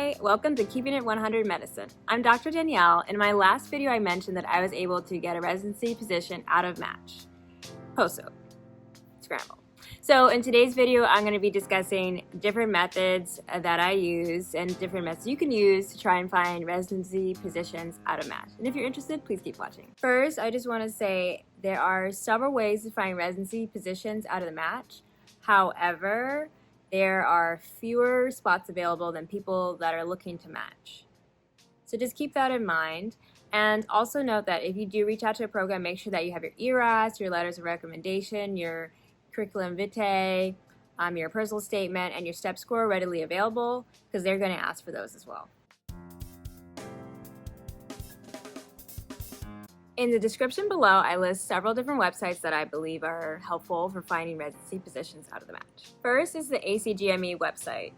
Hi, welcome to Keeping It 100 Medicine. I'm Dr. Danielle. In my last video, I mentioned that I was able to get a residency position out of Match. Post-op. Scramble. So in today's video, I'm going to be discussing different methods that I use and different methods you can use to try and find residency positions out of Match. And if you're interested, please keep watching. First, I just want to say there are several ways to find residency positions out of the Match. However, there are fewer spots available than people that are looking to match. So just keep that in mind. And also note that if you do reach out to a program, make sure that you have your ERAS, your letters of recommendation, your curriculum vitae, your personal statement, and your step score readily available, because they're going to ask for those as well. In the description below, I list several different websites that I believe are helpful for finding residency positions out of the Match. First is the ACGME website.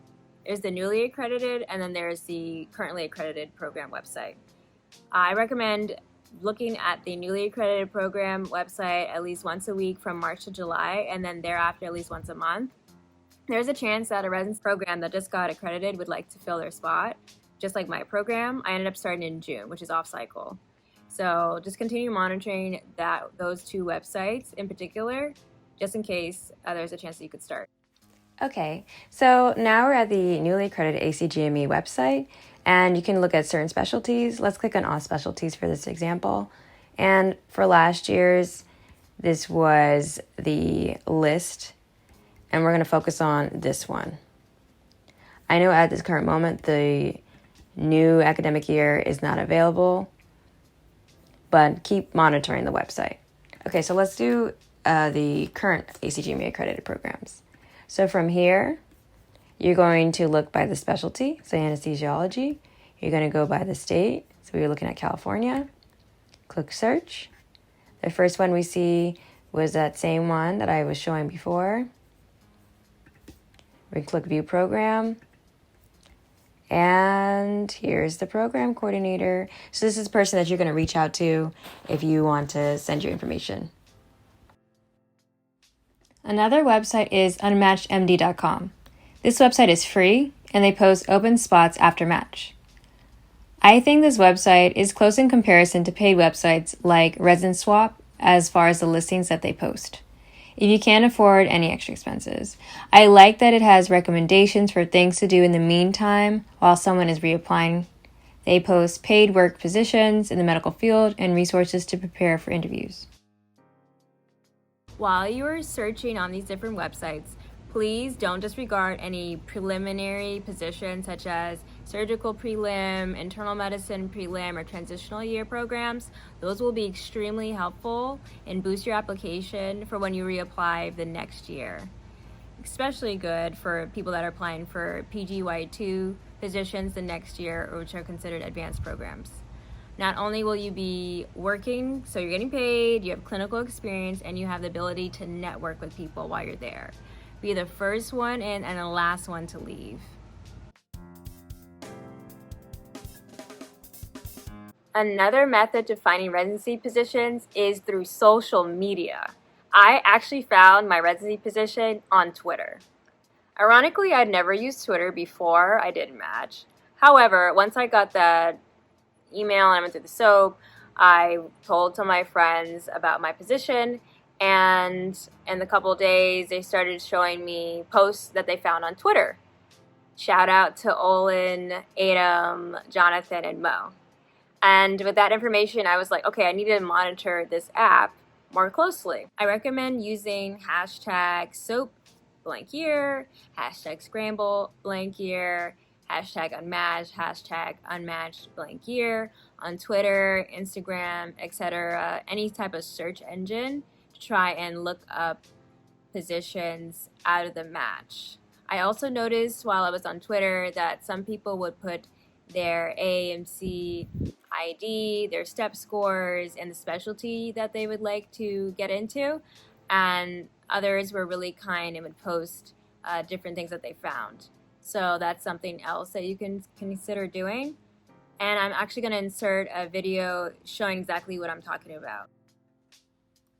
There's the newly accredited, and then there's the currently accredited program website. I recommend looking at the newly accredited program website at least once a week from March to July, and then thereafter at least once a month. There's a chance that a residency program that just got accredited would like to fill their spot. Just like my program, I ended up starting in June, which is off cycle. So just continue monitoring those two websites in particular, just in case there's a chance that you could start. Okay, so now we're at the newly accredited ACGME website, and you can look at certain specialties. Let's click on all specialties for this example. And for last year's, this was the list, and we're going to focus on this one. I know at this current moment, the new academic year is not available, but keep monitoring the website. Okay, so let's do the current ACGME accredited programs. So from here, you're going to look by the specialty, so anesthesiology. You're going to go by the state, so we're looking at California. Click search. The first one we see was that same one that I was showing before. We click view program. And here's the program coordinator. So this is the person that you're going to reach out to if you want to send your information. Another website is unmatchedmd.com. This website is free, and they post open spots after match. I think this website is close in comparison to paid websites like Resident Swap as far as the listings that they post, if you can't afford any extra expenses. I like that it has recommendations for things to do in the meantime while someone is reapplying. They post paid work positions in the medical field and resources to prepare for interviews. While you are searching on these different websites, please don't disregard any preliminary positions such as surgical prelim, internal medicine prelim, or transitional year programs. Those will be extremely helpful and boost your application for when you reapply the next year. Especially good for people that are applying for PGY2 positions the next year, which are considered advanced programs. Not only will you be working, so you're getting paid, you have clinical experience, and you have the ability to network with people while you're there. Be the first one in and the last one to leave. Another method to finding residency positions is through social media. I actually found my residency position on Twitter. Ironically, I'd never used Twitter before I did Match. However, once I got that email and I went through the SOAP, I told some of my friends about my position, and in a couple of days they started showing me posts that they found on Twitter. Shout out to Olin, Adam, Jonathan, and Mo. And with that information, I was like, okay, I need to monitor this app more closely. I recommend using hashtag SOAP blank year, hashtag Scramble blank year, hashtag unmatched blank year on Twitter, Instagram, etc., any type of search engine to try and look up positions out of the Match. I also noticed while I was on Twitter that some people would put their AMC ID, their step scores, and the specialty that they would like to get into, and others were really kind and would post different things that they found. So that's something else that you can consider doing. And I'm actually going to insert a video showing exactly what I'm talking about.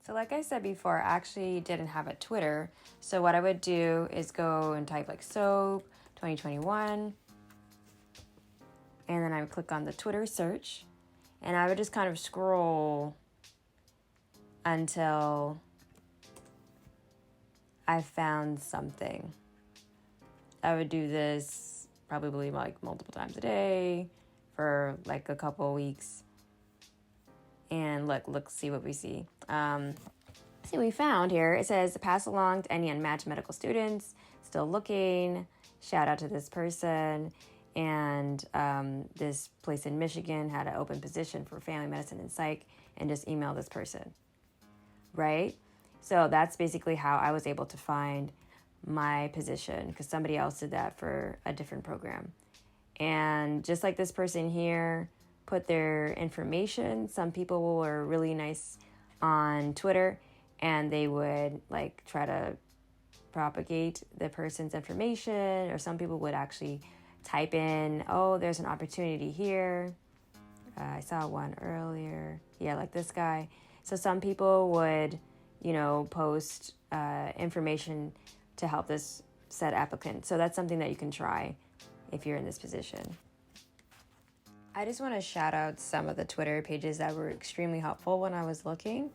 So like I said before, I actually didn't have a Twitter. So what I would do is go and type like SOAP 2021. And then I would click on the Twitter search, and I would just kind of scroll until I found something. I would do this probably like multiple times a day for like a couple of weeks. And look, see what we see. See what we found here. It says, pass along to any unmatched medical students still looking. Shout out to this person. And this place in Michigan had an open position for family medicine and psych, and just email this person, right? So that's basically how I was able to find my position, because somebody else did that for a different program. And just like this person here put their information, some people were really nice on Twitter, and they would like try to propagate the person's information, or some people would actually type in, oh, there's an opportunity here. I saw one earlier. Yeah, like this guy. So some people would, post information to help this said applicant. So that's something that you can try if you're in this position. I just want to shout out some of the Twitter pages that were extremely helpful when I was looking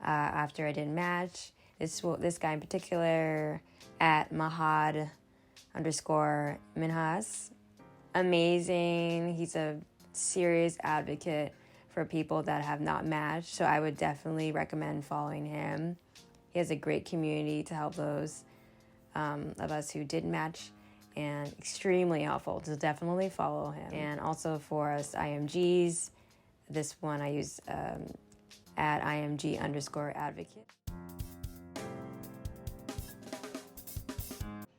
after I didn't match. This guy in particular, at Mahad_Minhas. Amazing. He's a serious advocate for people that have not matched, so I would definitely recommend following him. He has a great community to help those of us who did match, and extremely helpful, so definitely follow him. And also for us IMGs, this one I use at IMG_advocate.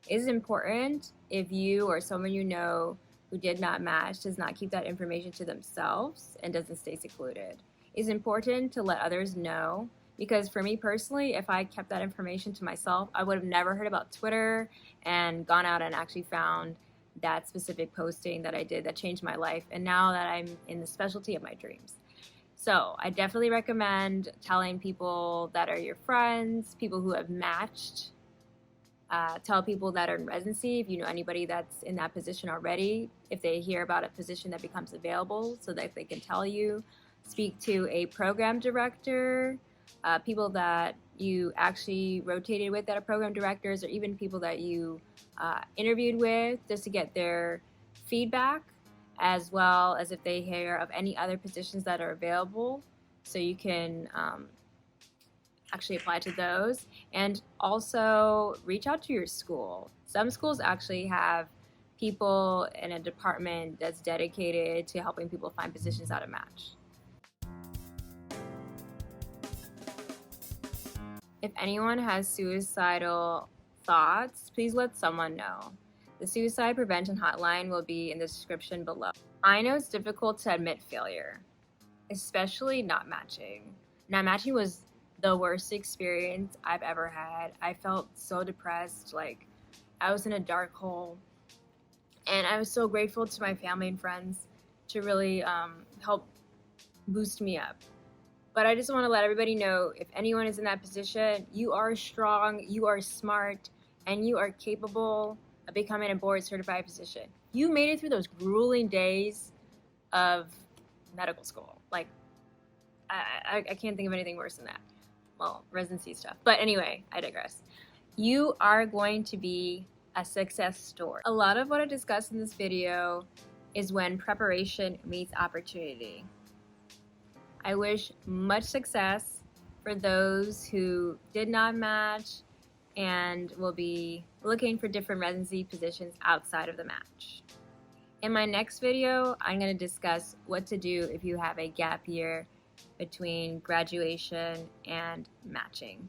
It is important if you or someone you know who did not match does not keep that information to themselves and doesn't stay secluded. It's important to let others know, because for me personally, if I kept that information to myself, I would have never heard about Twitter and gone out and actually found that specific posting that I did that changed my life, and now that I'm in the specialty of my dreams. So I definitely recommend telling people that are your friends, people who have matched. Tell people that are in residency, if you know anybody that's in that position already, if they hear about a position that becomes available, so that they can tell you. Speak to a program director, people that you actually rotated with that are program directors, or even people that you interviewed with, just to get their feedback, as well as if they hear of any other positions that are available, so you can actually apply to those. And also reach out to your school. Some schools actually have people in a department that's dedicated to helping people find positions out of match. If anyone has suicidal thoughts, please let someone know. The Suicide Prevention Hotline will be in the description below. I know it's difficult to admit failure, especially not matching. Not matching was the worst experience I've ever had. I felt so depressed, like I was in a dark hole. And I was so grateful to my family and friends to really help boost me up. But I just want to let everybody know, if anyone is in that position, you are strong, you are smart, and you are capable of becoming a board certified physician. You made it through those grueling days of medical school. Like, I can't think of anything worse than that. Well, residency stuff. But anyway, I digress. You are going to be a success story. A lot of what I discussed in this video is when preparation meets opportunity. I wish much success for those who did not match and will be looking for different residency positions outside of the match. In my next video, I'm going to discuss what to do if you have a gap year between graduation and matching.